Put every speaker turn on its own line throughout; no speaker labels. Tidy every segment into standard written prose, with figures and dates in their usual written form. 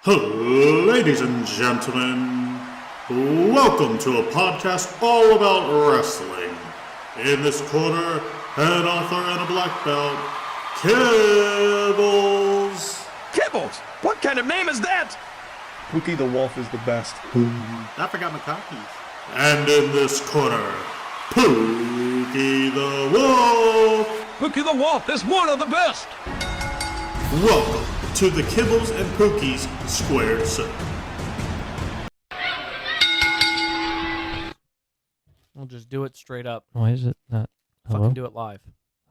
Ladies and gentlemen, welcome to a podcast all about wrestling. In this corner, an author and a black belt, Kibbles.
Kibbles? What kind of name is that?
Pookie the Wolf is the best.
I forgot my car keys.
And in this corner, Pookie the Wolf.
Pookie the Wolf is one of the best.
Welcome to the Kibbles and Pookie's Squared Circle.
We'll just do it straight up.
Why is it not? Hello?
Fucking do it live.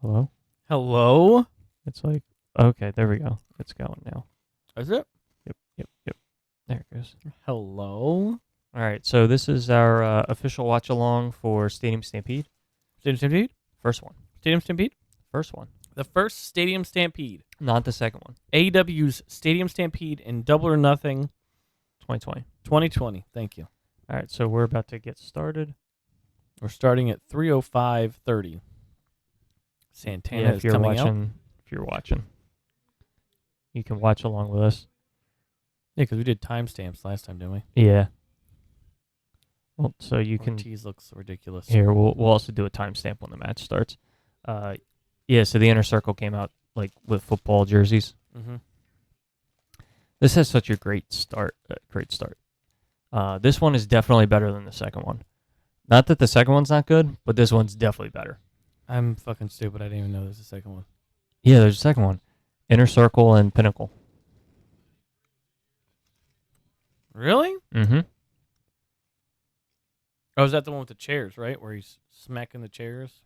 Hello?
Hello?
It's like, okay, there we go. It's going now.
Is it?
Yep. There it goes.
Hello?
All right, so this is our official watch-along for Stadium Stampede.
Stadium Stampede?
First one.
Stadium Stampede?
First one.
The first Stadium Stampede.
Not the second one.
AEW's Stadium Stampede in Double or Nothing
2020.
2020. Thank you.
All right, so we're about to get started.
We're starting at 3:05:30. Santana
Yeah,
is coming out.
if you're watching, you can watch along with us.
Yeah, because we did timestamps last time, didn't we?
Yeah. Well, so you can...
Ortiz looks ridiculous.
Here, we'll also do a timestamp when the match starts. Yeah, so the Inner Circle came out like with football jerseys.
Mm-hmm.
This has such a great start. This one is definitely better than the second one. Not that the second one's not good, but this one's definitely better.
I'm fucking stupid. I didn't even know there was a second one.
Yeah, there's a second one. Inner Circle and Pinnacle.
Really?
Mm-hmm.
Oh, is that the one with the chairs, right? Where he's smacking the chairs?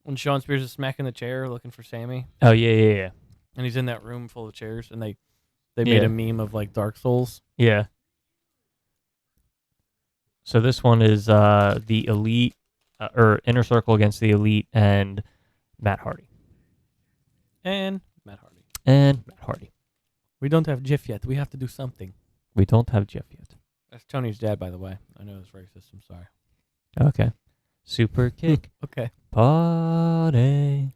When Sean Spears is smacking the chair looking for Sammy,
Oh, yeah.
and he's in that room full of chairs, and they made a meme of like Dark Souls.
Yeah. So this one is the Elite, or Inner Circle against the Elite and Matt Hardy.
And Matt Hardy. We don't have Jeff yet. We have to do something.
We don't have Jeff yet.
That's Tony's dad, by the way. I know it's racist. I'm sorry.
Okay. Super Kick
Okay.
Party.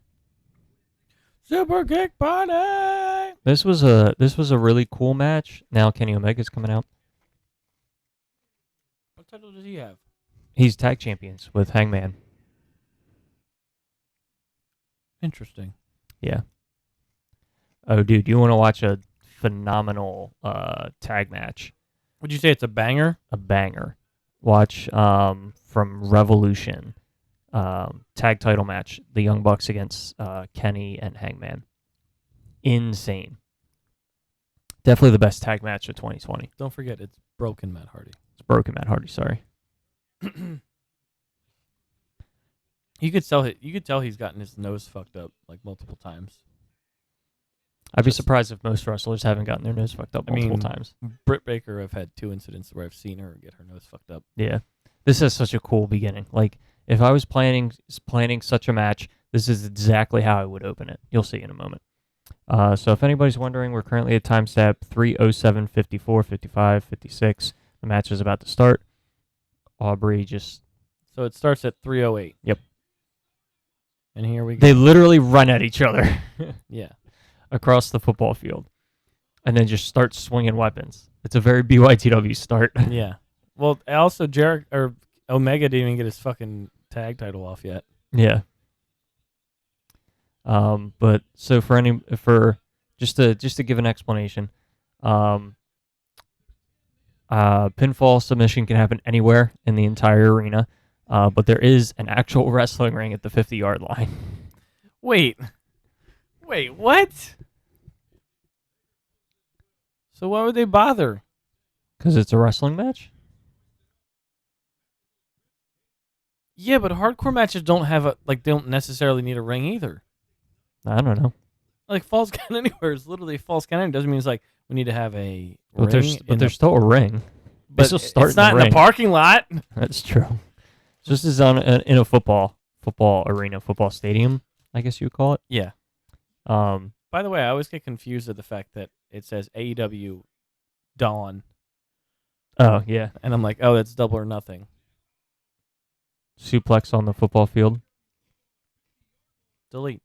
Super Kick Party.
This was a really cool match. Now Kenny Omega's coming out.
What title does he have?
He's tag champions with Hangman.
Interesting.
Yeah. Oh, dude, you want to watch a phenomenal tag match?
Would you say it's a banger?
A banger. Watch from Revolution tag title match, the Young Bucks against Kenny and Hangman. Insane. Definitely the best tag match of 2020.
Don't forget, it's Broken Matt Hardy.
It's Broken Matt Hardy, sorry.
You could tell he's gotten his nose fucked up like multiple times.
I'd be surprised if most wrestlers haven't gotten their nose fucked up multiple times.
Britt Baker, I've had 2 incidents where I've seen her get her nose fucked up.
Yeah. This is such a cool beginning. Like, if I was planning such a match, this is exactly how I would open it. You'll see in a moment. So if anybody's wondering, we're currently at timestamp 3:07, 54, 55, 56. The match is about to start. Aubrey just...
So it starts at 3:08.
Yep.
And here we go.
They literally run at each other.
Yeah.
Across the football field. And then just start swinging weapons. It's a very BYTW start.
Yeah. Well, also Omega didn't even get his fucking tag title off yet.
Yeah. But so for just to give an explanation, pinfall submission can happen anywhere in the entire arena, but there is an actual wrestling ring at the 50-yard line.
Wait, what? So why would they bother?
Because it's a wrestling match?
Yeah, but hardcore matches don't necessarily need a ring either.
I don't know.
Like Falls Count Anywhere is literally Falls Count Anywhere. Doesn't mean it's like we need to have a
But
ring.
there's still a ring.
But
still start
it's not in a parking lot.
That's true. This is in a football arena, football stadium, I guess you would call it.
Yeah. By the way, I always get confused at the fact that it says AEW Dawn.
Oh, yeah.
And I'm like, oh, that's Double or Nothing.
Suplex on the football field.
Delete.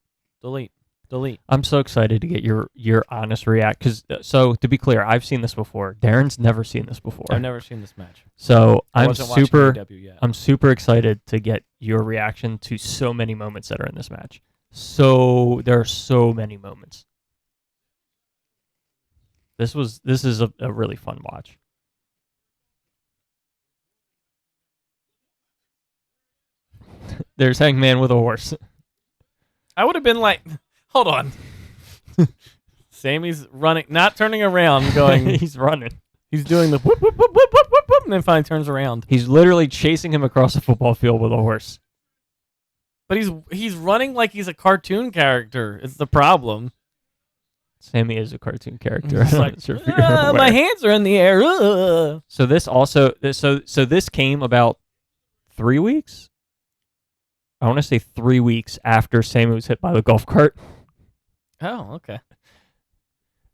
Delete.
I'm so excited to get your honest react. Because so to be clear, I've seen this before. Darren's never seen this before.
I've never seen this match.
So
I
I'm
wasn't watching
super.
AEW yet.
I'm super excited to get your reaction to so many moments that are in this match. So there are so many moments. This is a really fun watch. There's Hangman with a horse.
I would have been like, hold on. Sammy's running, not turning around, going.
He's running.
He's doing the whoop, whoop, whoop, whoop, whoop, whoop, whoop, and then finally turns around.
He's literally chasing him across a football field with a horse.
But he's running like he's a cartoon character. It's the problem.
Sammy is a cartoon character.
He's
I'm
like,
not sure if you're aware.
my hands are in the air.
So this also so this came about 3 weeks. I want to say 3 weeks after Sammy was hit by the golf cart,
Oh, okay.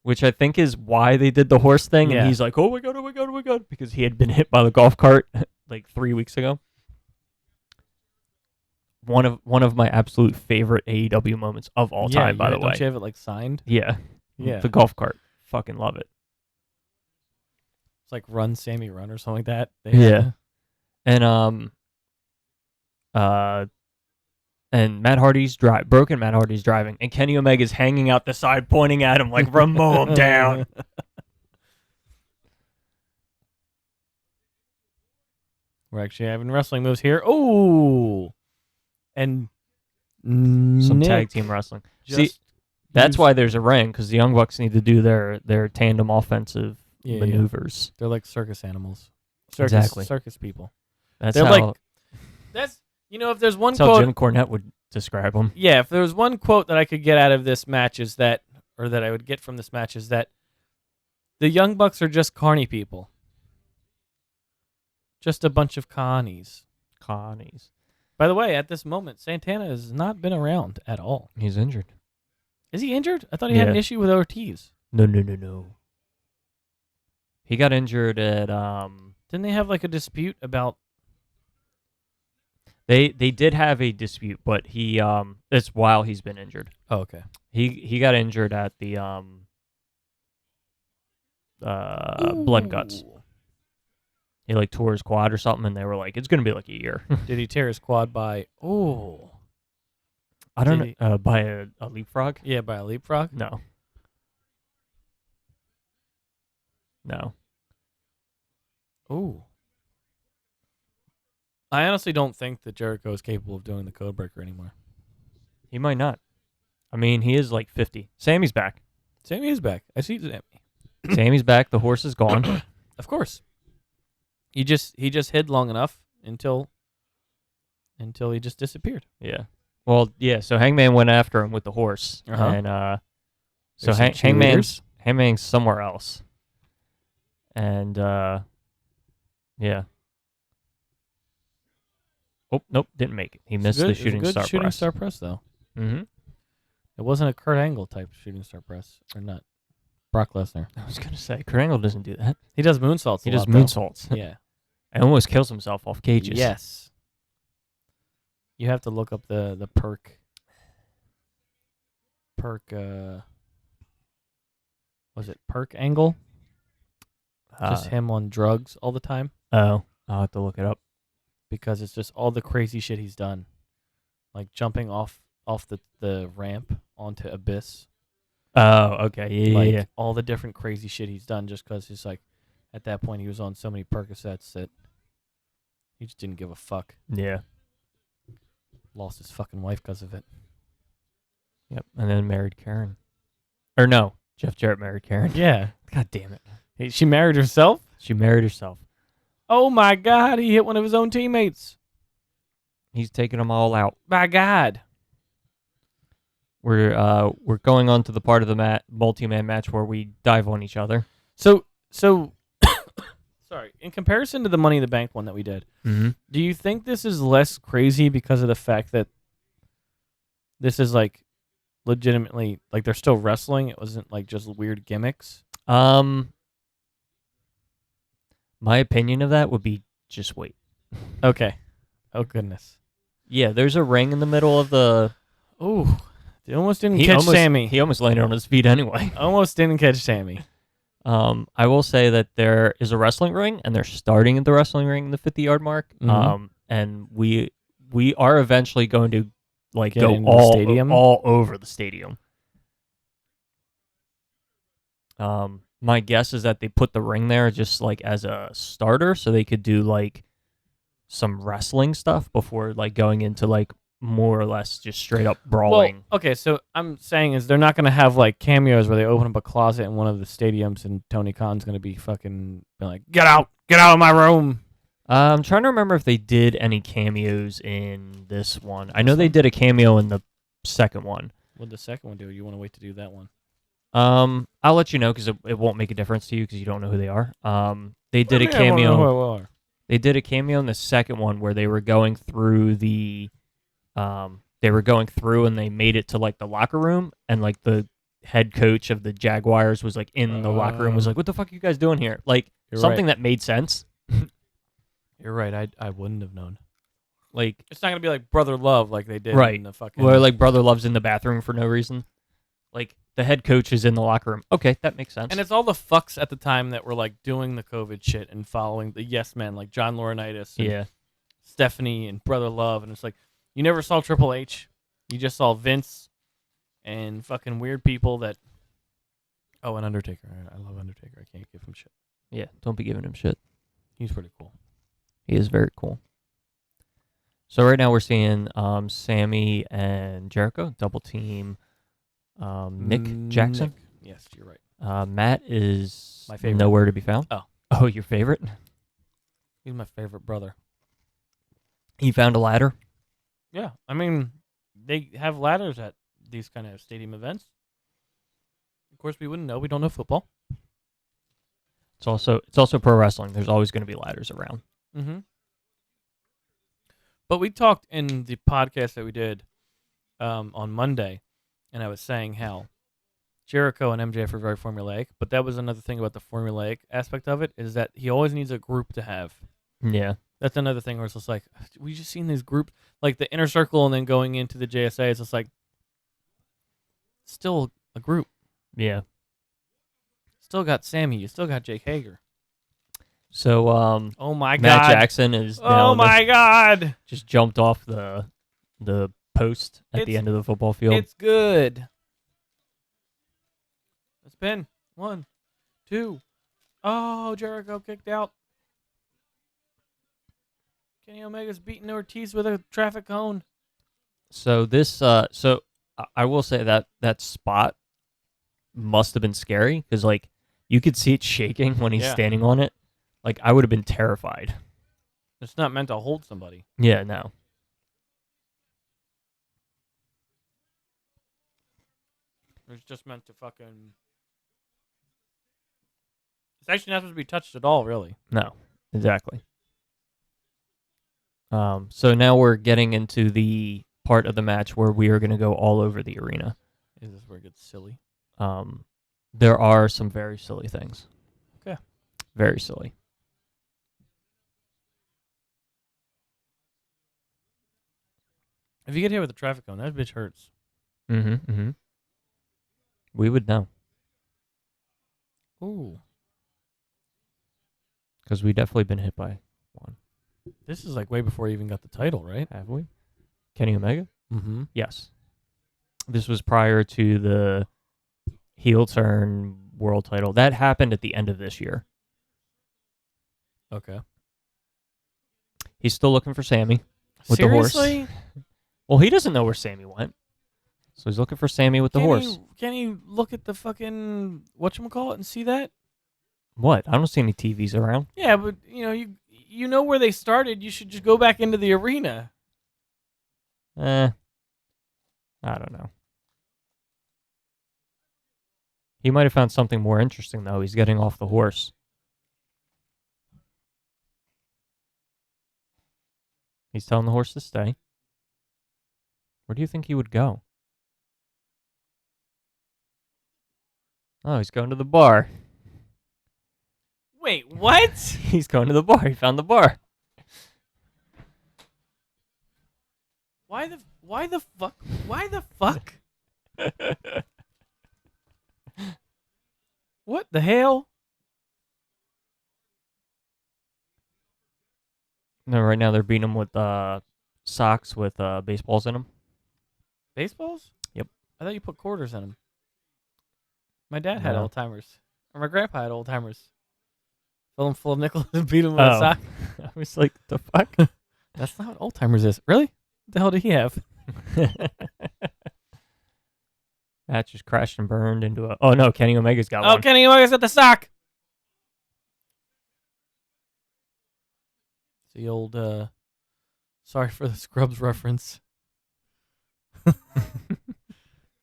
which I think is why they did the horse thing.
Yeah.
And he's like, "Oh my god, oh my god, oh my god," because he had been hit by the golf cart like 3 weeks ago. One of my absolute favorite AEW moments of all time, by the way.
Don't you have it like signed?
Yeah.
Yeah.
The golf cart. Fucking love it.
It's like Run Sammy Run or something like that.
Yeah. And Matt Hardy's broken Matt Hardy's driving, and Kenny Omega's hanging out the side, pointing at him like, mow him down.
We're actually having wrestling moves here. Oh, and
Some
Nick
tag team wrestling.
just
See, that's
used-
why there's a ring, because the Young Bucks need to do their tandem offensive
Yeah,
maneuvers.
They're like circus animals.
Exactly.
Circus people.
That's
They're
how,
like that's if there's one
that's how
quote.
Jim Cornette would describe them.
Yeah, if there was one quote that I could get out of this match is that, or that I would get from this match is that the Young Bucks are just carny people. Just a bunch of connies.
Connies.
By the way, at this moment, Santana has not been around at all.
He's injured.
Is he injured? I thought he had an
Yeah.
issue with Ortiz.
No. He got injured at
Didn't they have like a dispute about?
They did have a dispute, but he it's while he's been injured.
Oh, okay.
He got injured at the Blood Guts.
Ooh.
He like tore his quad or something, and they were like, it's gonna be like a year.
Did he tear his quad by? Oh,
I don't
Did
know, by a leapfrog.
yeah, by a leapfrog.
No.
Ooh. I honestly don't think that Jericho is capable of doing the Codebreaker anymore.
He might not. I mean, he is like 50. Sammy's back.
Sammy is back. I see Sammy.
Sammy's back. The horse is gone.
Of course. He just hid long enough until he just disappeared.
Yeah. Well, yeah. So Hangman went after him with the horse,
Uh-huh.
and so
There's some
Hangman's somewhere else, and yeah. Oh nope, didn't make it. He missed the shooting star
shooting
press.
star press though.
Mm-hmm.
It wasn't a Kurt Angle type shooting star press, or not. Brock Lesnar.
I was gonna say Kurt Angle doesn't do that.
He does moonsaults.
He
a
does
lot, though.
moonsaults.
Yeah.
And almost kills himself off cages.
Yes. You have to look up the perk. Was it Perk Angle? Just him on drugs all the time,
Oh, I'll have to look it up.
because it's just all the crazy shit he's done, like jumping off the ramp onto Abyss.
Oh, okay. Yeah,
Like
yeah.
all the different crazy shit he's done, just because he's like, at that point he was on so many Percocets that he just didn't give a fuck.
Yeah.
Lost his fucking wife because of it.
Yep. And then married Karen. Or no, Jeff Jarrett married Karen.
Yeah.
God damn it.
She married herself?
She married herself.
Oh my God, he hit one of his own teammates.
He's taking them all out.
My God.
We're going on to the part of the multi-man match where we dive on each other.
So sorry, in comparison to the Money in the Bank one that we did,
Mm-hmm.
do you think this is less crazy because of the fact that this is like legitimately, like they're still wrestling? It wasn't like just weird gimmicks.
My opinion of that would be just wait.
Okay. Oh goodness.
Yeah, there's a ring in the middle of the.
Oh, They almost didn't catch Sammy.
He almost landed on his feet anyway.
Almost didn't catch Sammy.
I will say that there is a wrestling ring, and they're starting at the wrestling ring in the 50-yard mark.
Mhm.
And we are eventually going to like
Get
go
into the stadium?
all over the stadium. My guess is that they put the ring there just like as a starter, so they could do like some wrestling stuff before like going into like more or less just straight up brawling.
Well, okay, so I'm saying is they're not going to have like cameos where they open up a closet in one of the stadiums and Tony Khan's going to be fucking be like, get out of my room.
I'm trying to remember if they did any cameos in this one. I know they did a cameo in the second one.
What did the second one do? You want to wait to do that one?
I'll let you know because it won't make a difference to you because you don't know who they are. They did a
I wanna know who
cameo.
I are.
They did a cameo in the second one where they were going through and they made it to like the locker room, and like the head coach of the Jaguars was like in the locker room, was like, "What the fuck are you guys doing here?" Like
You're
something
right.
that made sense.
You're right. I wouldn't have known.
Like
It's not going to be like Brother Love like they did
Right.
in the fucking...
where like Brother Love's in the bathroom for no reason. Like the head coach is in the locker room. Okay, that makes sense.
And it's all the fucks at the time that were like doing the COVID shit and following the yes men like John Laurinaitis and
yeah.
Stephanie and Brother Love. And it's like, you never saw Triple H. You just saw Vince and fucking weird people that... Oh, and Undertaker. I love Undertaker. I can't give him shit.
Yeah, don't be giving him shit.
He's pretty cool.
He is very cool. So right now we're seeing Sammy and Jericho double team Nick Jackson.
Nick. Yes, you're right.
Matt is
My favorite.
nowhere to be found. Oh, your favorite?
He's my favorite brother.
He found a ladder.
Yeah, I mean, they have ladders at these kind of stadium events. Of course, we wouldn't know. We don't know football.
It's also pro wrestling. There's always going to be ladders around.
Mm-hmm. But we talked in the podcast that we did on Monday, and I was saying how Jericho and MJF are very formulaic, but that was another thing about the formulaic aspect of it, is that he always needs a group to have.
Yeah.
That's another thing where it's just like, we just seen these groups, like the Inner Circle and then going into the JSA, it's just like, still a group.
Yeah.
Still got Sammy. You still got Jake Hager.
So
Oh my
Matt
God.
Jackson is now
Oh my God.
just jumped off the post at the
It's-
end of the football field.
It's good. It's been 1, 2. Oh, Jericho kicked out. Kenny Omega's beating Ortiz with a traffic cone.
So I will say that spot must have been scary because like you could see it shaking when he's
Yeah.
standing on it. Like I would have been terrified.
It's not meant to hold somebody.
Yeah, no.
It's just meant to fucking... It's actually not supposed to be touched at all, really.
No, exactly. So now we're getting into the part of the match where we are going to go all over the arena.
Is this where it gets silly?
There are some very silly things.
Okay.
Very silly.
If you get hit with a traffic cone, that bitch hurts.
Mm-hmm. Mm-hmm. We would know
Ooh.
because we definitely been hit by one.
This is like way before he even got the title, right?
Have we? Kenny Omega?
Mm-hmm.
Yes. This was prior to the heel turn world title. That happened at the end of this year.
Okay.
He's still looking for Sammy with the
Seriously?
horse. Well, he doesn't know where Sammy went. So he's looking for Sammy with the horse.
Can you look at the fucking whatchamacallit and see that?
What? I don't see any TVs around.
Yeah, but you know where they started. You should just go back into the arena.
I don't know. He might have found something more interesting, though. He's getting off the horse. He's telling the horse to stay. Where do you think he would go? Oh, he's going to the bar.
Wait, what?
He's going to the bar. He found the bar.
Why the fuck? Why the fuck What the hell?
No, right now they're beating them with socks with baseballs in them.
Baseballs?
Yep.
I thought you put quarters in them. My dad had
No.
old timers. Or my grandpa had old timers. Fill them full of nickels and beat them with a sock.
I was like, the fuck?
That's not what old timers is. Really? What the hell did he have?
Matt just crashed and burned into a... Oh, no, Kenny Omega's got
Oh,
one.
Kenny Omega's got the sock. It's the old, sorry for the Scrubs reference.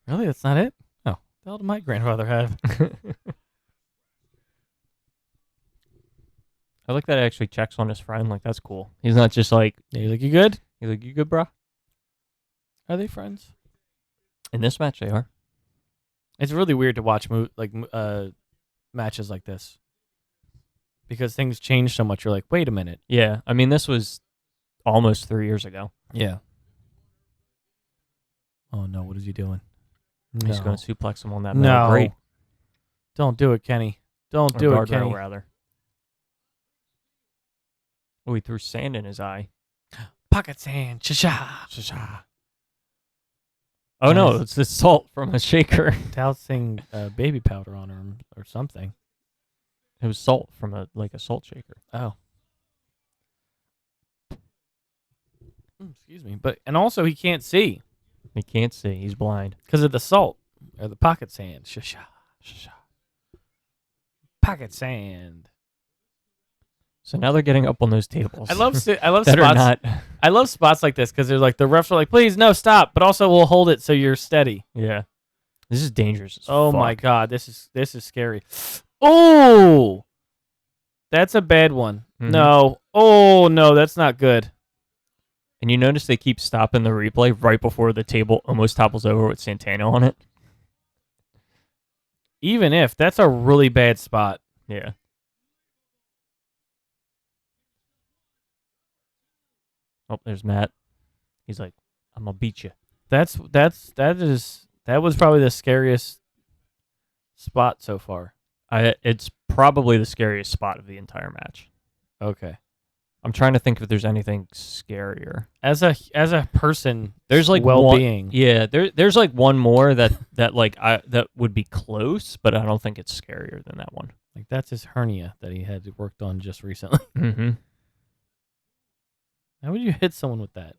Really? That's not it? Oh, the hell did my grandfather have?
I like that it actually checks on his friend. Like, that's cool. He's not just like...
Yeah, you like, you good?
He's like, you good, bro?
Are they friends?
In this match, they are.
It's really weird to watch matches like this. Because things change so much. You're like, wait a minute.
Yeah, I mean, this was almost 3 years ago.
Yeah. Oh, no. What is he doing?
He's going to suplex him on that
No.
metal grate.
Don't do it, Kenny. Don't
Or
do it,
guardrail,
Kenny.
rather. Oh, he threw sand in his eye.
Pocket sand. Sha-sha.
Oh, no,
Nice.
it's the salt from a shaker.
Dousing baby powder on him or something.
It was salt from a salt shaker.
Oh. Excuse me. And also he can't see
He can't see. He's blind.
because of the salt or the pocket sand. Sha-sha. Sha-sha. Pocket sand.
So now they're getting up on those tables.
I love
that
spots.
are not.
I love spots like this because they're like the refs are like, please no stop, but also we'll hold it so you're steady.
Yeah, this is dangerous. As
Oh
fuck.
my god, this is scary. Oh, that's a bad one.
Mhm.
No, oh no, that's not good.
And you notice they keep stopping the replay right before the table almost topples over with Santana on it.
Even if that's a really bad spot.
Yeah. Oh, there's Matt. He's like, I'm gonna beat you.
That was probably the scariest spot so far.
It's probably the scariest spot of the entire match.
Okay.
I'm trying to think if there's anything scarier.
As a person,
There's like
well-being.
One, yeah, there's like one more that would be close, but I don't think it's scarier than that one.
Like that's his hernia that he had worked on just recently.
Mm-hmm.
How would you hit someone with that?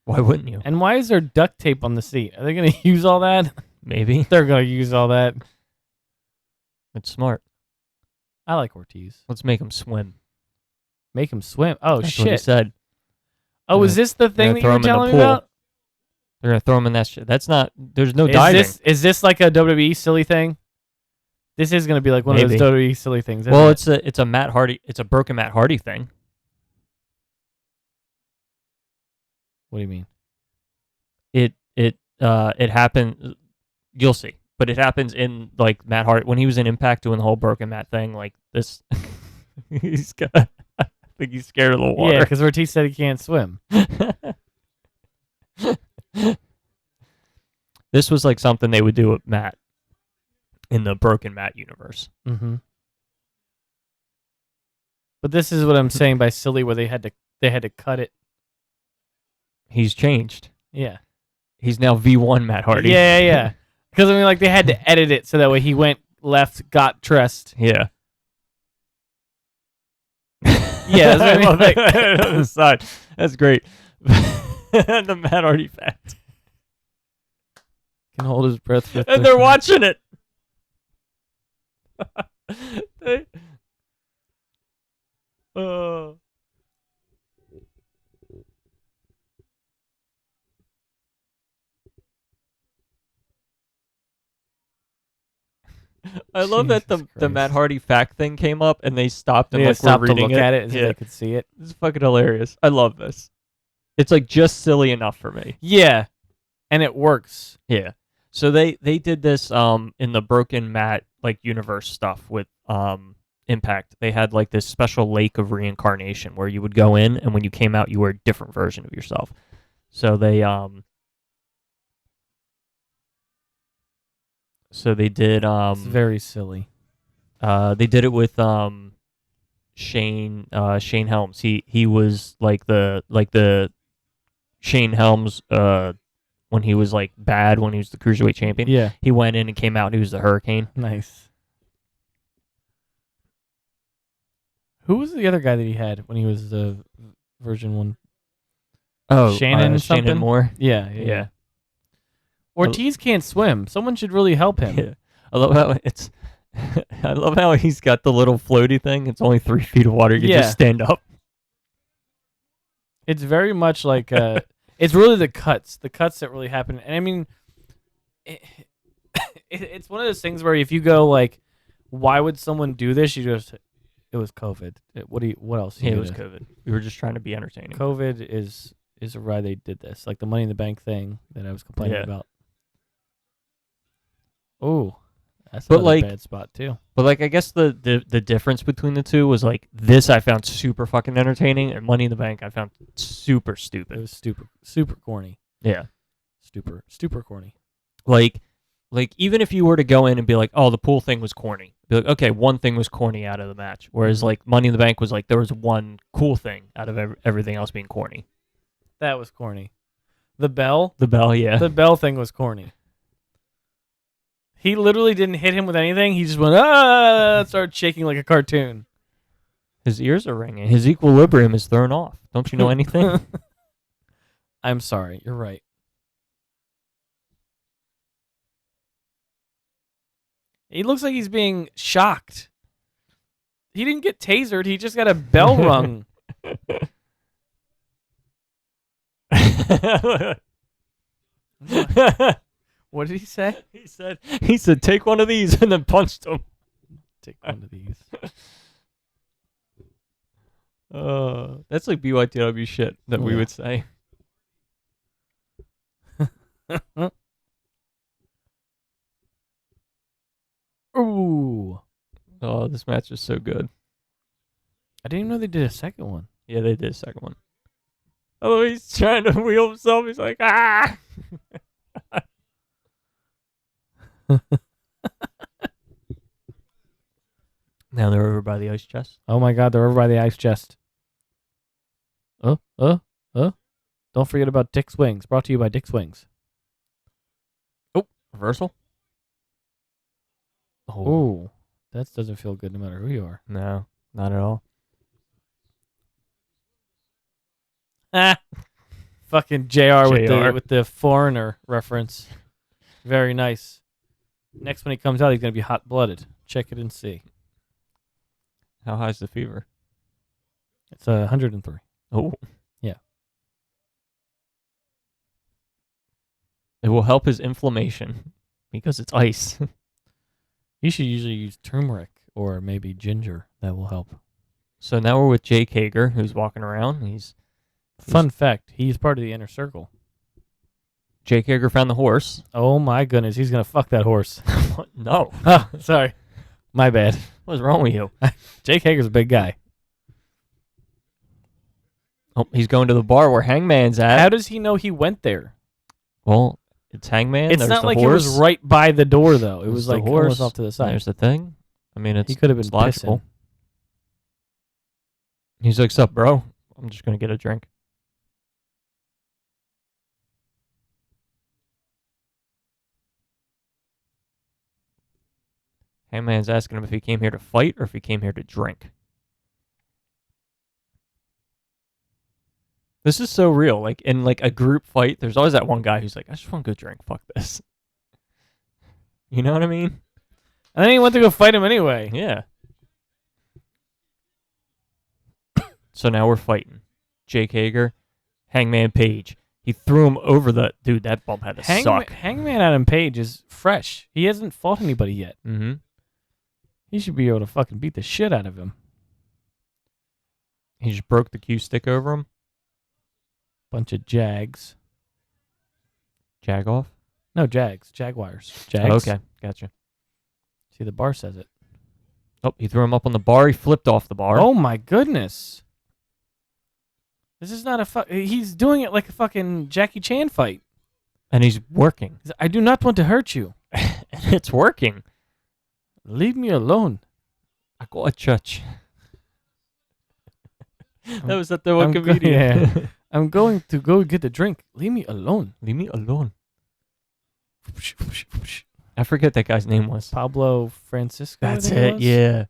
Why wouldn't you?
And why is there duct tape on the seat? Are they going to use all that?
Maybe.
They're going to use all that.
It's smart.
I like Ortiz.
Let's make him swim.
Make him swim. Oh,
That's what he
shit.
said.
Oh,
They're
is this the thing that
throw
you were
him in the
telling me
pool.
about?
They're gonna throw him in that shit. That's not. There's no diving.
Is this like a WWE silly thing? This is going to be like one
Maybe.
of those WWE silly things.
Well,
isn't it?
it's a Matt Hardy. It's a broken Matt Hardy thing.
What do you mean?
It happened. You'll see, but it happens in like Matt Hardy when he was in Impact doing the whole broken Matt thing. Like this, he's got. I think he's scared of the water.
Yeah, because Ortiz said he can't swim.
This was like something they would do with Matt in the broken Matt universe.
Mm-hmm. But this is what I'm saying by silly, where they had to cut it.
He's changed.
Yeah.
He's now V1 Matt Hardy.
Yeah. Because I mean, like they had to edit it so that way he went left, got dressed.
Yeah.
Yeah, that's what I mean.
love
Like,
that on the side. That's great. The Matt Hardy fact.
can hold his breath. For
And they're watching it. They- Oh. I love that
Jesus
the Matt
Christ.
Hardy fact thing came up and they stopped and
They
like
stopped
were
to
reading
look at it so
Yeah,
they could see it.
this is fucking hilarious. I love this. It's like just silly enough for me.
Yeah, and it works.
Yeah. So they did this in the Broken Matt like universe stuff with Impact. They had like this special lake of reincarnation where you would go in and when you came out you were a different version of yourself. So they So they did
It's very silly.
they did it with Shane Helms. He was like the Shane Helms when he was like bad when he was the cruiserweight champion.
Yeah.
He went in and came out and he was the Hurricane.
Nice. Who was the other guy that he had when he was the version 1?
Oh,
Shannon something?
Shannon Moore.
Yeah. Ortiz can't swim. Someone should really help him.
Yeah. I love how it's. I love how he's got the little floaty thing. It's only 3 feet of water. You can just stand up.
It's very much like it's really the cuts that really happen. And I mean, it's one of those things where if you go like, why would someone do this? You just, it was COVID. What else?
Yeah, it was COVID. We were just trying to be entertaining.
COVID is why they did this, like the Money in the Bank thing that I was complaining about. Oh, that's another bad spot too.
But like, I guess the difference between the two was like this I found super fucking entertaining, and Money in the Bank I found super stupid.
It was super corny.
Yeah,
super corny.
Like even if you were to go in and be like, oh, the pool thing was corny, be like, okay, one thing was corny out of the match, whereas like Money in the Bank was like there was one cool thing out of everything else being corny.
That was corny. The bell,
yeah.
The bell thing was corny. He literally didn't hit him with anything. He just went, started shaking like a cartoon.
His ears are ringing. His equilibrium is thrown off. Don't you know anything?
I'm sorry. You're right. He looks like he's being shocked. He didn't get tasered. He just got a bell rung. What did he say?
He said, take one of these, and then punched him.
Take one of these.
That's like BYTW shit that we would say.
Ooh.
Oh, this match is so good.
I didn't even know they did a second one.
Yeah, they did a second one. Oh, he's trying to wheel himself. He's like, ah! Now they're over by the ice chest.
Oh my God, they're over by the ice chest. Don't forget about Dick's Wings. Brought to you by Dick's Wings.
Oh, reversal?
Oh, that doesn't feel good no matter who you are.
No, not at all.
Fucking JR. With the foreigner reference. Very nice. Next when he comes out, he's going to be hot-blooded. Check it and see.
How high's the fever?
It's 103.
Oh.
Yeah.
It will help his inflammation because it's ice.
You should usually use turmeric or maybe ginger. That will help.
So now we're with Jake Hager, who's walking around.
Fun fact, he's part of the inner circle.
Jake Hager found the horse.
Oh my goodness, he's going to fuck that horse.
No.
Oh, sorry. My bad.
What's wrong with you?
Jake Hager's a big guy.
Oh, he's going to the bar where Hangman's at.
How does he know he went there?
Well, it's Hangman.
It's
there's
not
the
like
horse.
it was right by the door, though. It was
There's
like
the horse.
almost off to the side.
There's the thing. I mean,
he could have been
logical.
pissing.
He's like, sup, bro? I'm just going to get a drink. Hangman's asking him if he came here to fight or if he came here to drink. This is so real. Like in like a group fight, there's always that one guy who's like, I just want to go drink. Fuck this. You know what I mean?
And then he went to go fight him anyway.
Yeah. So now we're fighting. Jake Hager, Hangman Page. He threw him over the... Dude, that bump had to suck.
Hangman Adam Page is fresh. He hasn't fought anybody yet.
Mm-hmm.
He should be able to fucking beat the shit out of him.
He just broke the cue stick over him.
Bunch of Jags.
Jagoff?
No, Jags. Jaguars. Jags.
Oh, okay, gotcha.
See, the bar says it.
Oh, he threw him up on the bar. He flipped off the bar.
Oh, my goodness. This is not a he's doing it like a fucking Jackie Chan fight.
And he's working.
I do not want to hurt you.
And it's working.
Leave me alone.
I go to church. That was at the
I'm
Wikipedia.
yeah. I'm going to go get a drink. Leave me alone.
Leave me alone. I forget that guy's name was.
Pablo Francisco.
That's it. Yeah.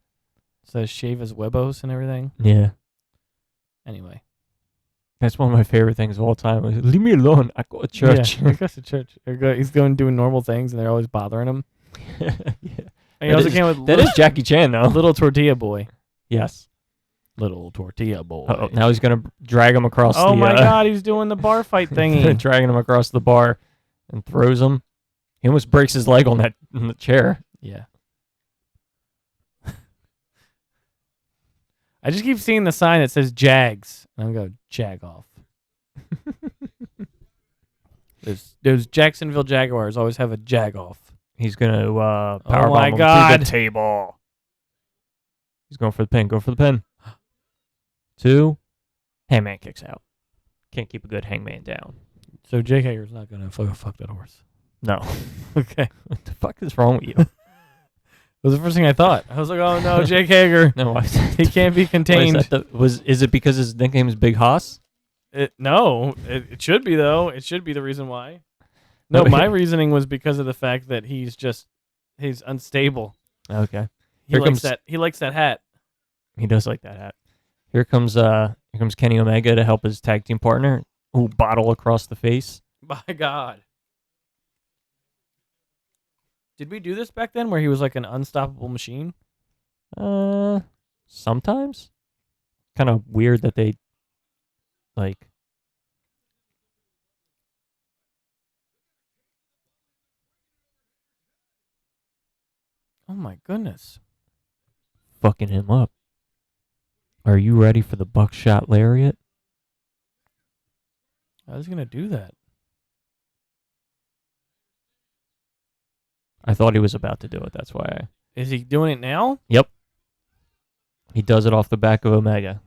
So shave his huevos and everything.
Yeah.
Anyway.
That's one of my favorite things of all time. Leave me alone. I go to church.
Yeah, he goes to church. He's going doing normal things, and they're always bothering him.
Yeah.
And he also came with
That is Jackie Chan, though.
Little Tortilla Boy.
Yes.
Little Tortilla Boy.
Oh, now he's gonna drag him across.
Oh
the,
my God, he's doing the bar fight thingy.
Dragging him across the bar, and throws him. He almost breaks his leg on the chair.
Yeah. I just keep seeing the sign that says Jags, and I'm going jag off. Those Jacksonville Jaguars always have a jag off.
He's gonna
Oh
powerbomb
my
him
God.
to the table. He's going for the pin. Go for the pin. 2. Hangman kicks out. Can't keep a good hangman down.
So Jake Hager's not gonna fuck that horse.
No.
Okay.
What the fuck is wrong with you?
It was the first thing I thought. I was like, oh no, Jake Hager.
No,
He can't be contained.
Is it because his nickname is Big Hoss?
No, it should be though. It should be the reason why. No, my reasoning was because of the fact that he's unstable.
Okay.
He likes that hat.
He does like that hat. Here comes Kenny Omega to help his tag team partner. Ooh, bottle across the face.
By God. Did we do this back then where he was like an unstoppable machine?
Sometimes. Kind of weird that they like.
Oh my goodness.
Fucking him up. Are you ready for the buckshot lariat?
I was gonna do that.
I thought he was about to do it. That's why.
Is he doing it now?
Yep. He does it off the back of Omega.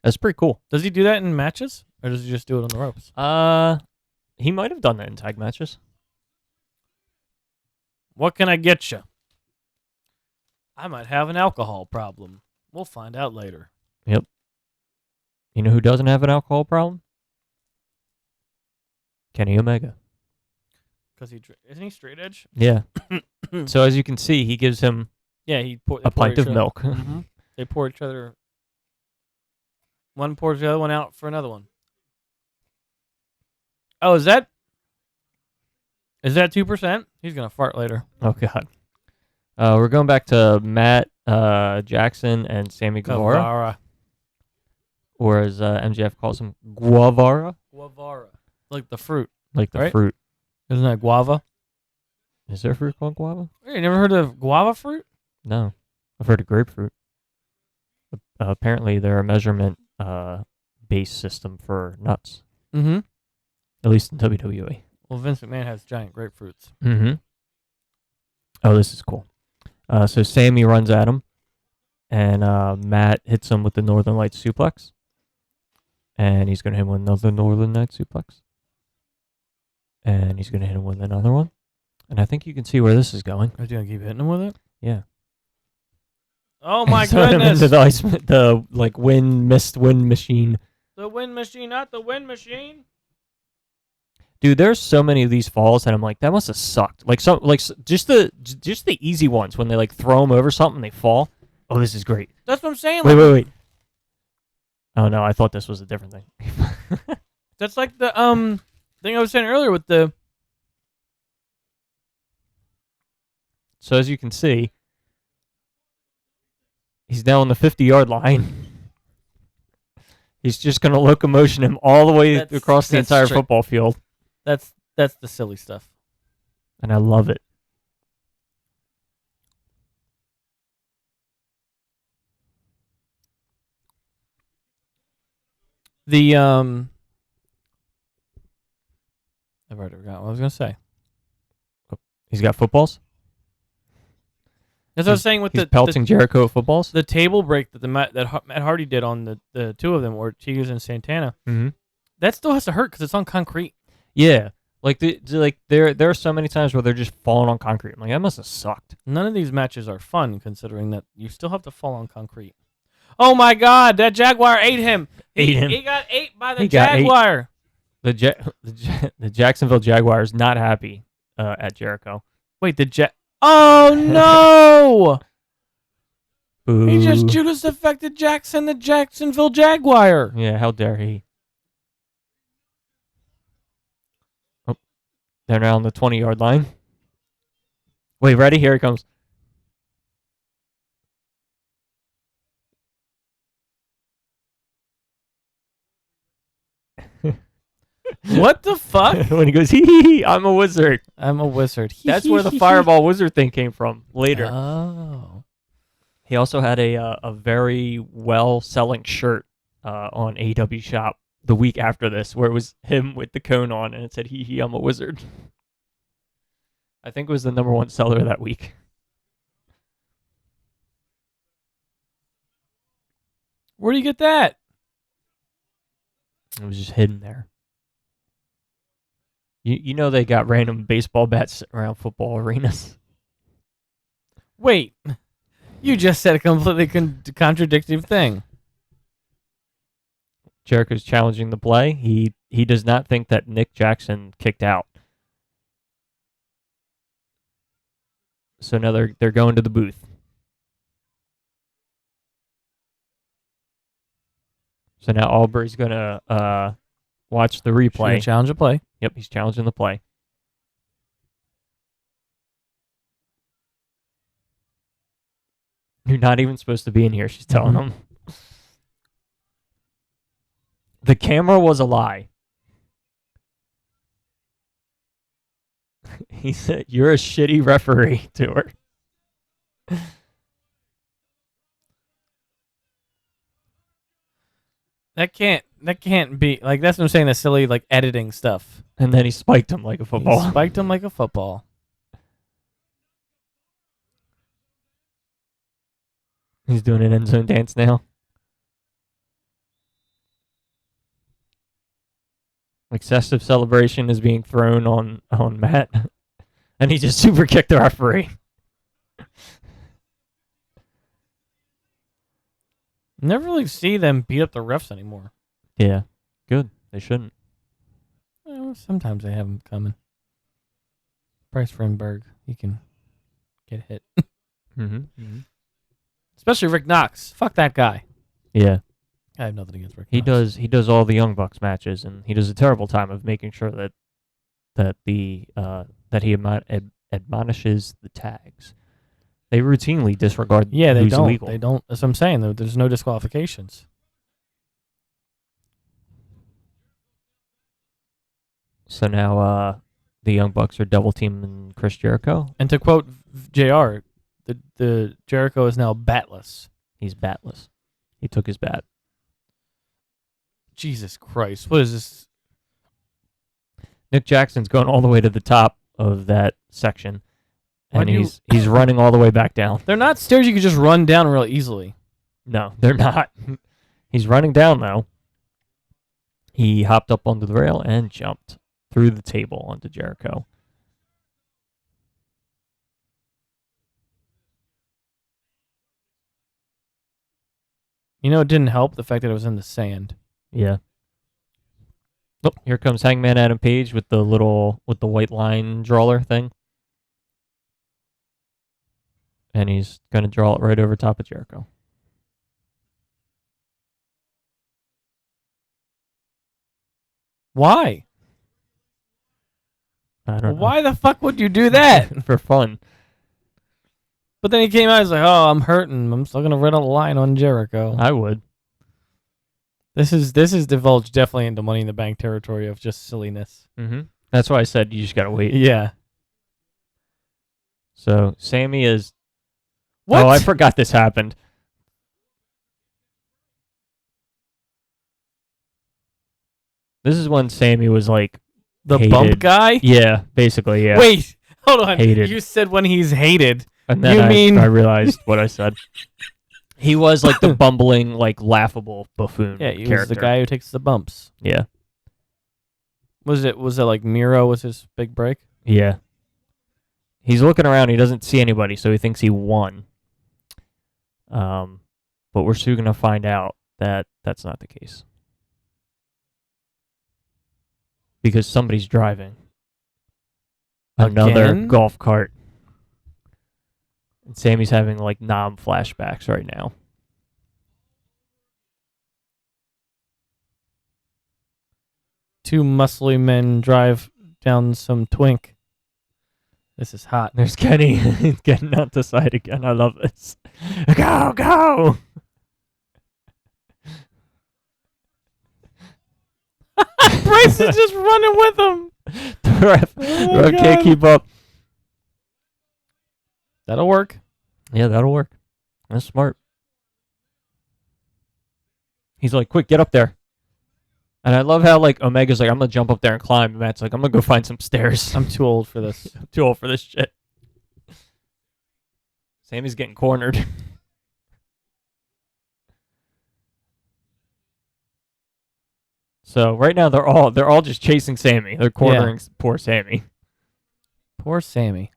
That's pretty cool.
Does he do that in matches, or does he just do it on the ropes?
He might have done that in tag matches.
What can I get you? I might have an alcohol problem. We'll find out later.
Yep. You know who doesn't have an alcohol problem? Kenny Omega.
Because isn't he straight edge?
Yeah. So as you can see, he gives him
Yeah,
a pint of milk.
Mm-hmm. They pour each other. One pours the other one out for another one. Oh, is that 2%? He's gonna fart later.
Oh God. We're going back to Matt Jackson and Sammy Guevara,
Guevara.
or as MJF calls him, Guevara,
Like the fruit.
like the
Right?
fruit.
Isn't that guava?
Is there a fruit called guava?
You never heard of guava fruit?
No, I've heard of grapefruit. Apparently, they're a measurement base system for nuts,
Mm-hmm.
at least in WWE.
Well, Vince McMahon has giant grapefruits.
Mm-hmm. Oh, this is cool. So Sammy runs at him, and Matt hits him with the Northern Lights suplex, and he's going to hit him with another Northern Lights suplex, and he's going to hit him with another one, and I think you can see where this is going.
Are you gonna keep hitting him with it?
Yeah.
Oh my
So him
goodness!
into the wind machine.
The wind machine, not the wind machine.
Dude, there's so many of these falls that I'm like, that must have sucked. Just the easy ones when they like throw them over something, they fall. Oh, this is great.
That's what I'm saying.
Wait. Oh no, I thought this was a different thing.
That's like the thing I was saying earlier with the.
So as you can see, he's now on the 50-yard line. He's just going to locomotion him all the way across the entire football field.
That's the silly stuff.
And I love it.
The I've already forgotten what I was gonna say.
He's got footballs?
That's what I was saying with
He's pelting Jericho with footballs?
the table break that Matt Hardy did on the two of them, or Ortiz and Santana.
Mm-hmm.
That still has to hurt because it's on concrete.
Yeah. Like there are so many times where they're just falling on concrete. I'm like, that must have sucked.
None of these matches are fun, considering that you still have to fall on concrete. Oh my God! That Jaguar ate him. He got ate by the
He got ate.
Jaguar.
The Jacksonville Jaguars not happy at Jericho.
Wait, Oh no!
Boo.
He just Judas affected Jackson, the Jacksonville Jaguar.
Yeah, how dare he? Oh, they're now on the 20-yard line. Wait, ready? Here he comes.
What the fuck?
When he goes, hee, I'm a wizard.
I'm a wizard.
That's where the fireball wizard thing came from later.
Oh.
He also had a very well-selling shirt on AEW Shop the week after this, where it was him with the cone on, and it said, hee, I'm a wizard. I think it was the #1 seller that week.
Where do you get that?
It was just hidden there. You know they got random baseball bats around football arenas.
Wait. You just said a completely contradictory thing.
Jericho's challenging the play. He does not think that Nick Jackson kicked out. So now they're going to the booth. So now Aubrey's gonna watch the replay.
Challenge a play.
Yep, he's challenging the play. You're not even supposed to be in here, she's telling him. The camera was a lie. He said, you're a shitty referee to her.
That can't be like that's what I'm saying. The silly like editing stuff.
And then he spiked him like a football.
He spiked him like a football.
He's doing an end zone dance now. Excessive celebration is being thrown on Matt. And he just super kicked the referee.
Never really see them beat up the refs anymore.
Yeah, good. They shouldn't.
Well, sometimes they have them coming. Bryce Frenberg, he can get hit. Especially Rick Knox. Fuck that guy.
Yeah.
I have nothing against Rick
He
Knox.
does all the Young Bucks matches, and he does a terrible time of making sure that he admonishes the tags. They routinely disregard.
Yeah, they
who's
don't.
illegal.
They don't. That's what I'm saying. There's no disqualifications.
So now the Young Bucks are double teaming Chris Jericho.
And to quote JR, the Jericho is now batless.
He's batless. He took his bat.
Jesus Christ. What is this?
Nick Jackson's going all the way to the top of that section.
Why
And
do you-
he's running all the way back down.
They're not stairs you can just run down real easily.
No, they're not. He's running down, though. He hopped up onto the rail and jumped through the table onto Jericho.
You know, it didn't help the fact that it was in the sand.
Yeah. Oh, here comes Hangman Adam Page with the white line drawer thing. And he's going to draw it right over top of Jericho.
Why?
I don't know.
Why the fuck would you do that?
For fun.
But then he came out, he's like, oh, I'm hurting. I'm still going to run a line on Jericho.
I would.
This is divulged definitely into Money in the Bank territory of just silliness.
Mm-hmm. That's why I said you just got to wait.
Yeah.
So Sammy is...
What?
Oh, I forgot this happened. This is when Sammy was like...
The
hated.
bump guy?
Yeah, basically, yeah.
Wait, hold on.
Hated.
You said when he's hated.
And then
You mean-
I realized what I said. He was like the bumbling, like laughable buffoon
Yeah, he
character.
was the guy who takes the bumps.
Yeah.
Was it like Miro was his big break?
Yeah. He's looking around. He doesn't see anybody, so he thinks he won. But we're soon going to find out that that's not the case. Because somebody's driving another
Again?
golf cart. And Sammy's having like Nam flashbacks right now.
Two muscly men drive down some twink. This is hot.
There's Kenny getting out the side again. I love this. Go, go!
Bryce is just running with him.
The ref
Oh,
can't
God.
keep up.
That'll work.
Yeah, that'll work. That's smart. He's like, quick, get up there. And I love how like Omega's like, I'm gonna jump up there and climb. And Matt's like, I'm gonna go find some stairs.
I'm too old for this.
I'm too old for this shit. Sammy's getting cornered. So right now they're all just chasing Sammy. They're cornering poor Sammy.
Poor Sammy.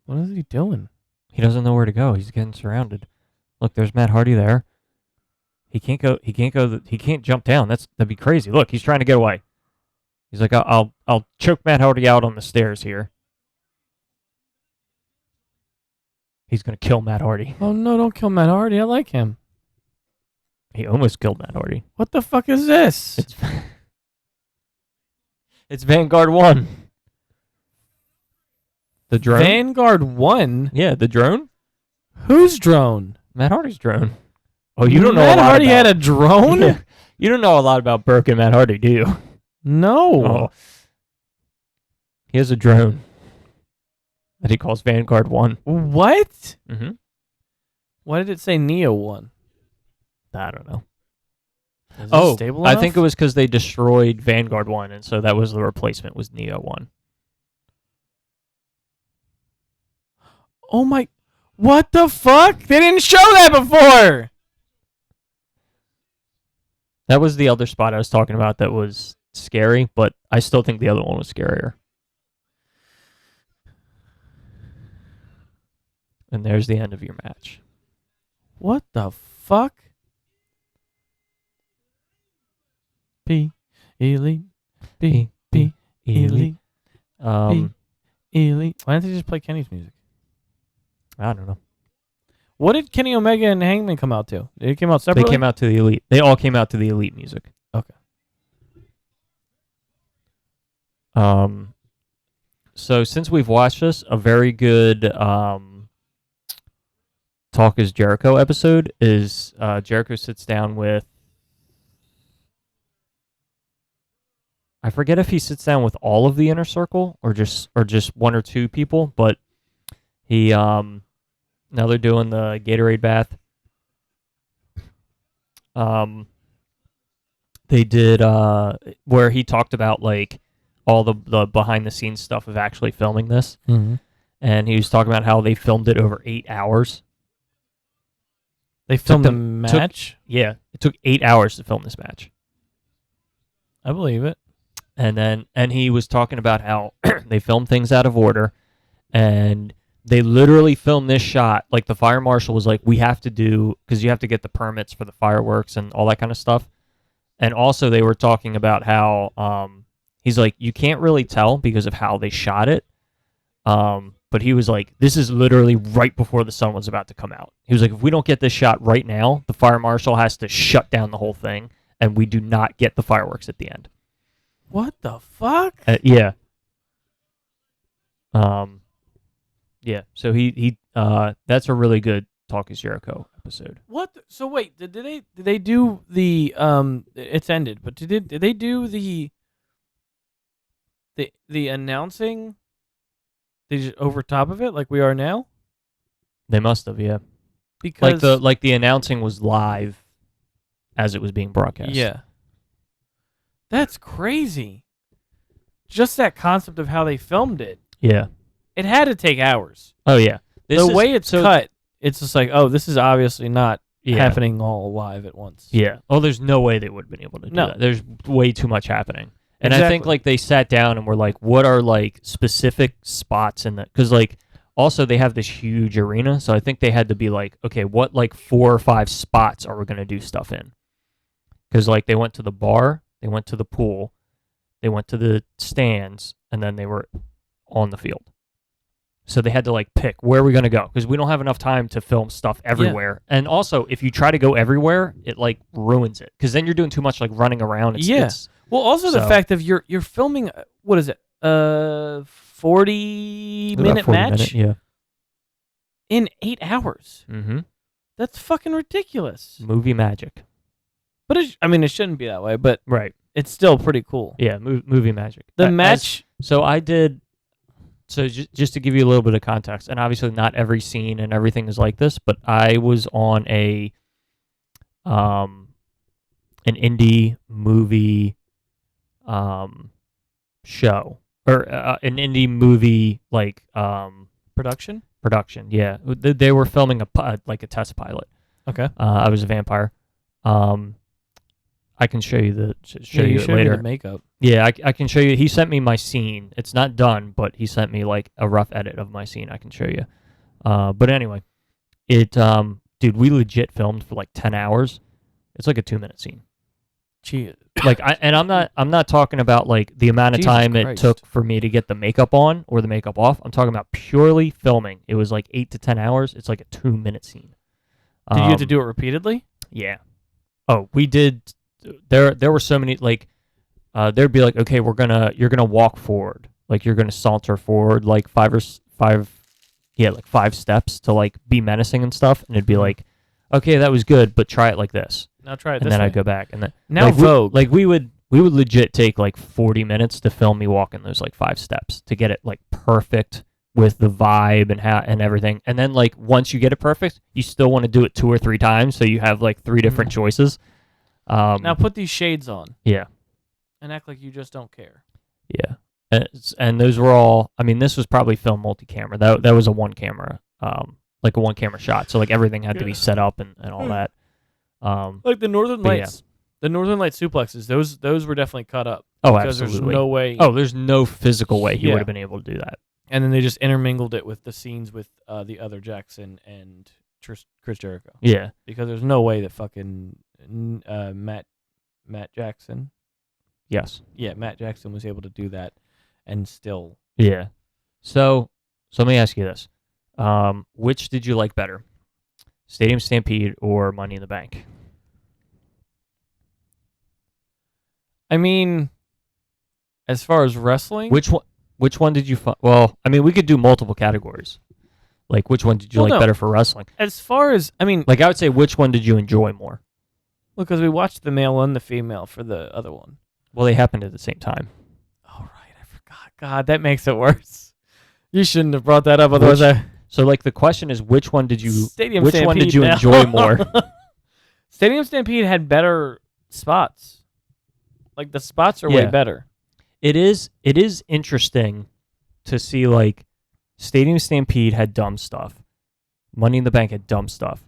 What is he doing?
He doesn't know where to go. He's getting surrounded. Look, there's Matt Hardy there. He can't go. He can't jump down. That'd be crazy. Look, he's trying to get away. He's like, I'll choke Matt Hardy out on the stairs here. He's gonna kill Matt Hardy.
Oh no, don't kill Matt Hardy. I like him.
He almost killed Matt Hardy.
What the fuck is this?
It's Vanguard 1. The drone?
Vanguard 1?
Yeah, the drone?
Whose drone?
Matt Hardy's drone. Oh, you don't know
Matt
a lot
Hardy
about...
had a drone?
Yeah. You don't know a lot about Burke and Matt Hardy, do you?
No.
Oh. He has a drone that he calls Vanguard 1.
What?
Mm-hmm.
Why did it say Neo 1?
I don't know.
Is it
Oh,
stable
I
enough?
think it was because they destroyed Vanguard 1, and so that was the replacement, was Neo 1.
Oh my... What the fuck? They didn't show that before!
That was the other spot I was talking about that was scary, but I still think the other one was scarier. And there's the end of your match.
What the fuck? P Elite. B B Elite. Elite. Why didn't they just play Kenny's music?
I don't know.
What did Kenny Omega and Hangman come out to? Did it come out
They
separately?
came out to the Elite. They all came out to the Elite music.
Okay.
So since we've watched this, a very good Talk is Jericho episode is Jericho sits down with, I forget if he sits down with all of the inner circle or just one or two people, but he now they're doing the Gatorade bath. They did where he talked about like all the behind the scenes stuff of actually filming this.
Mm-hmm.
And he was talking about how they filmed it over 8 hours.
They filmed the
them-
match?
Yeah, it took 8 hours to film this match.
I believe it.
And he was talking about how they filmed things out of order, and they literally filmed this shot. Like the fire marshal was like, we have to do, because you have to get the permits for the fireworks and all that kind of stuff. And also they were talking about how he's like, you can't really tell because of how they shot it. But he was like, this is literally right before the sun was about to come out. He was like, if we don't get this shot right now, the fire marshal has to shut down the whole thing, and we do not get the fireworks at the end.
What the fuck?
Yeah. Yeah. So he that's a really good Talk is Jericho episode.
What? So wait, did they do the it's ended, but did they do the announcing? They just over top of it like we are now?
They must have, yeah.
Because
Like the announcing was live as it was being broadcast.
yeah. That's crazy. Just that concept of how they filmed it.
Yeah.
It had to take hours.
Oh yeah.
The way it's cut, it's just like, oh, this is obviously not happening all live at once.
Yeah. Oh, there's no way they would have been able to do
No.
that. There's way too much happening. And I think
Exactly.
like they sat down and were like, what are like specific spots in that? Because like also they have this huge arena, so I think they had to be like, okay, what like 4 or 5 spots are we gonna do stuff in? Because like they went to the bar, they went to the pool, they went to the stands, and then they were on the field. So they had to like pick where are we gonna go because we don't have enough time to film stuff everywhere. And also, if you try to go everywhere, it like ruins it because then you're doing too much like running around. It's,
Well, also the
So-
fact of you're filming, what is it, 40-minute match
Yeah.
in 8 hours.
Mm-hmm.
That's fucking ridiculous.
Movie magic.
But it shouldn't be that way. But
Right.
it's still pretty cool.
Yeah. Movie magic.
The
As-
match.
So I did. So just to give you a little bit of context, and obviously not every scene and everything is like this, but I was on an indie movie show or an indie movie like
Production.
production. Yeah, they were filming like a test pilot.
Okay.
I was a vampire. I can show you
you
it
showed me
later.
the makeup.
Yeah, I can show you. He sent me my scene. It's not done, but he sent me like a rough edit of my scene. I can show you. But anyway, dude, we legit filmed for like 10 hours. It's like a 2-minute scene.
Gee,
Like I'm not talking about like the amount of
Jesus
time it
Christ.
took for me to get the makeup on or the makeup off. I'm talking about purely filming. It was like 8 to 10 hours. It's like a 2-minute scene.
did you have to do it repeatedly?
Yeah. Oh, we did. There were so many like there'd be like, okay, you're gonna walk forward, like you're gonna saunter forward like 5 steps to like be menacing and stuff, and it'd be like, okay, that was good, but try it like this,
Now try it
and
this
then
way.
I'd go back, and then
Now
like,
Vogue.
we would legit take like 40 minutes to film me walking those like 5 steps to get it like perfect with the vibe and everything, and then like once you get it perfect, you still want to do it 2 or 3 times, so you have like 3 different choices.
Now put these shades on
Yeah.
and act like you just don't care.
Yeah, and those were all. I mean, this was probably film multi-camera. That was a one camera, like a one camera shot. So like everything had to be set up and all that.
Like the Northern
But yeah.
Lights, the Northern Light suplexes. Those were definitely cut up.
Oh,
because
absolutely.
there's no way.
Oh, there's no physical way he
Yeah.
would have been able to do that.
And then they just intermingled it with the scenes with the other Jackson and Chris Jericho,
Yeah,
because there's no way that fucking Matt Jackson.
yes,
Yeah, Matt Jackson was able to do that and still.
yeah. So let me ask you this: which did you like better, Stadium Stampede or Money in the Bank?
I mean, as far as wrestling,
Which one did you find? Well, I mean, we could do multiple categories. Like, which one did you
Well,
like
no.
better for wrestling?
as far as I mean,
Like, I would say, which one did you enjoy more?
because we watched the male and the female for the other one.
Well, they happened at the same time.
Oh right, I forgot. God, that makes it worse. You shouldn't have brought that up. Otherwise,
So, like, the question is, which one did you
Stadium
which one did
Stampede
you
now.
enjoy more?
Stadium Stampede had better spots. Like the spots are way
Yeah.
better.
It is interesting to see like Stadium Stampede had dumb stuff. Money in the Bank had dumb stuff.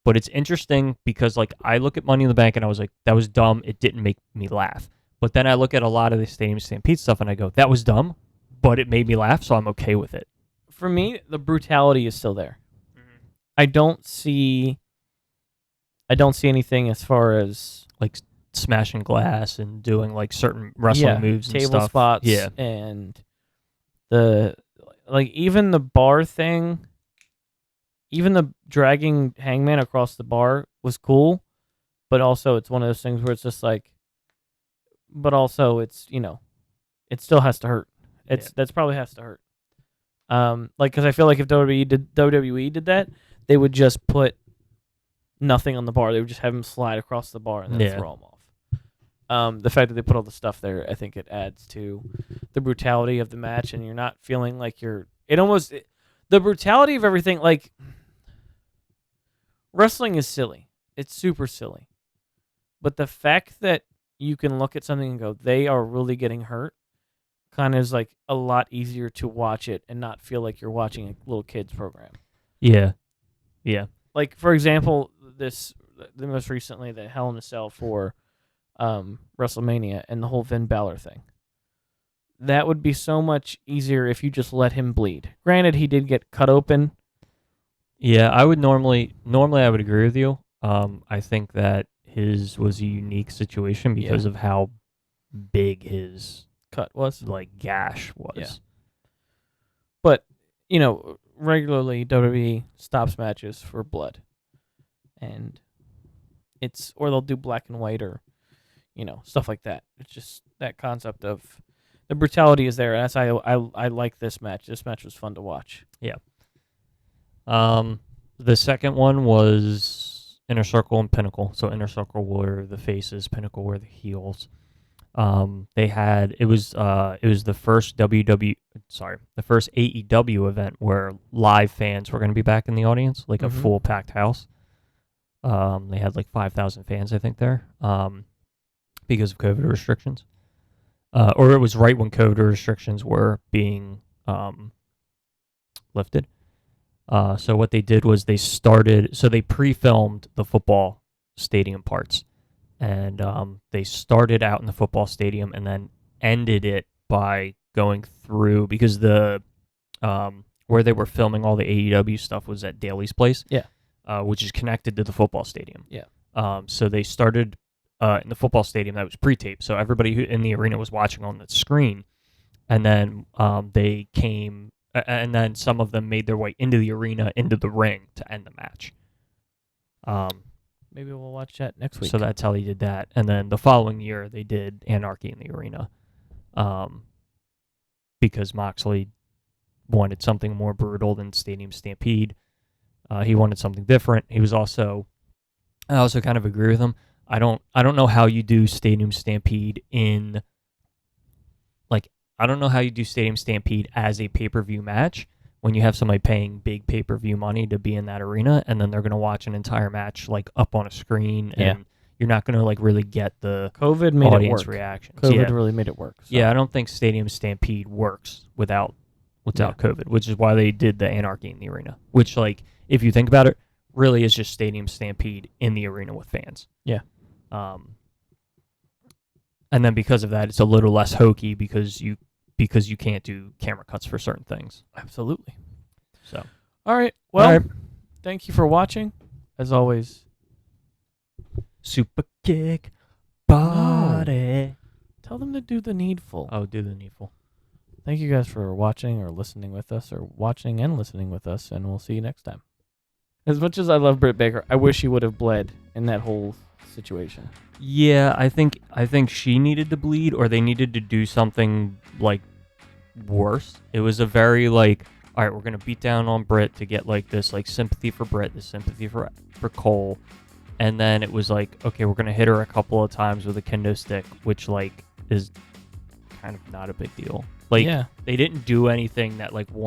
But it's interesting because like I look at Money in the Bank and I was like, that was dumb. It didn't make me laugh. But then I look at a lot of the Stadium Stampede stuff and I go, that was dumb, but it made me laugh, so I'm okay with it.
For me, the brutality is still there. I don't see anything as far as
Like smashing glass and doing like certain wrestling moves and
table
stuff.
spots,
Yeah.
and the like even the bar thing, even the dragging Hangman across the bar was cool, but also it's one of those things where it's just like, but also it's it still has to hurt. That's probably has to hurt. Like because I feel like if WWE did that, they would just put nothing on the bar. They would just have him slide across the bar and then throw him off. The fact that they put all the stuff there, I think it adds to the brutality of the match, and you're not feeling like the brutality of everything. Like wrestling is silly; it's super silly, but the fact that you can look at something and go, "They are really getting hurt," kind of is like a lot easier to watch it and not feel like you're watching a little kids program.
Yeah. Yeah.
Like for example, the most recently the Hell in a Cell for WrestleMania and the whole Finn Balor thing. That would be so much easier if you just let him bleed. Granted, he did get cut open.
Yeah, I would normally I would agree with you. I think that his was a unique situation because of how big his
Cut was.
like gash was.
Yeah. But, regularly WWE stops matches for blood. And or they'll do black and white or, stuff like that. It's just that concept of the brutality is there. And that's why I like this match. This match was fun to watch.
Yeah. The second one was Inner Circle and Pinnacle. So Inner Circle were the faces, Pinnacle were the heels. It was the first the first AEW event where live fans were going to be back in the audience, like a full packed house. They had like 5,000 fans, I think, there, because of COVID restrictions. Or it was right when COVID restrictions were being lifted. So what they did was they pre-filmed the football stadium parts. And they started out in the football stadium and then ended it by going through, because the where they were filming all the AEW stuff was at Daly's place, which is connected to the football stadium.
Yeah.
So they started in the football stadium that was pre-taped, so everybody who in the arena was watching on the screen, and then they came, and then some of them made their way into the arena, into the ring to end the match.
Maybe we'll watch that next week.
So that's how they did that. And then the following year, they did Anarchy in the Arena, because Moxley wanted something more brutal than Stadium Stampede. He wanted something different. I also kind of agree with him. I don't know how you do Stadium Stampede as a pay-per-view match when you have somebody paying big pay-per-view money to be in that arena, and then they're going to watch an entire match like up on a screen, and you're not going to like really get the
COVID made
audience
it work.
reactions.
COVID really made it work. So.
Yeah, I don't think Stadium Stampede works without COVID, which is why they did the Anarchy in the Arena, which, like, if you think about it, really is just Stadium Stampede in the arena with fans.
Yeah.
And then because of that, it's a little less hokey because you can't do camera cuts for certain things.
Absolutely.
So,
all right. Well, thank you for watching. As always,
Super Kick Body.
Tell them to do the needful.
Oh, do the needful.
Thank you guys for watching or listening with us, or watching and listening with us, and we'll see you next time. As much as I love Britt Baker, I wish he would have bled in that whole situation.
Yeah, I think she needed to bleed, or they needed to do something like worse. It was a very like, all right, we're gonna beat down on Britt to get like this like sympathy for Britt, this sympathy for Cole, and then it was like, okay, we're gonna hit her a couple of times with a kendo stick, which like is kind of not a big deal. Like, they didn't do anything that like warranted